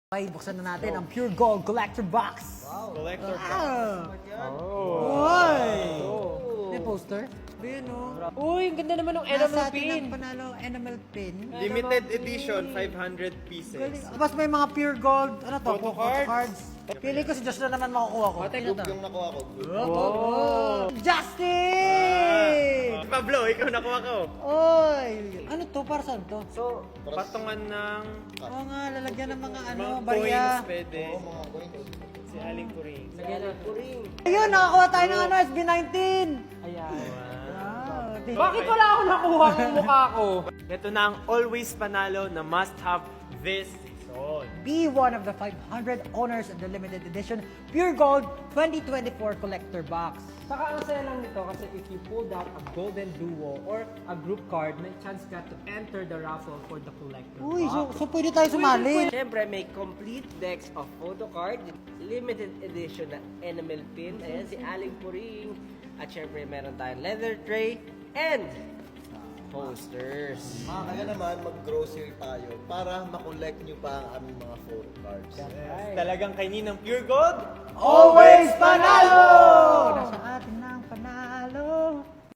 Okay, buksan na natin ang Pure Gold Collector Box. Wow. Collector Oy! May poster? Ayun o. Uy, ang ganda naman ng enamel Nasa atin pin. ang panalo enamel pin. Limited edition, 500 pieces. Tapos may mga Pure Gold, ano to? Photo cards. Cards. Pili ko si Josh na naman makukuha ko. Ate, Ano to? Yung nakuha ko. Justin! Pablo, ikaw nakuha ko. Oy! Ano to? Para saan to? So, patungan ng Oo nga, lalagyan ng mga ano, mga barya. coins pwede. Si Aling Puring. Ayun, nakakuha tayo ng ano, SB19! Ayan. Wow. Bakit wala ako nakuha ng mukha ko? Ito na ang always panalo na must have this season. Be one of the 500 owners of the limited edition Pure Gold 2024 Collector Box. Saka ang saya lang nito kasi if you pulled out a golden duo or a group card, may chance ka to enter the raffle for the collector Uy, box. so pwede tayo sumali. Siyempre, may complete decks of photo card, limited edition na enamel pin, ayan, si Aling Puring. At siyempre, meron tayong leather tray and posters. Kaya naman, mag-grocery tayo para makollect nyo pa ang aming mga photo cards. Talagang kainin ng Pure Gold. Always panalo!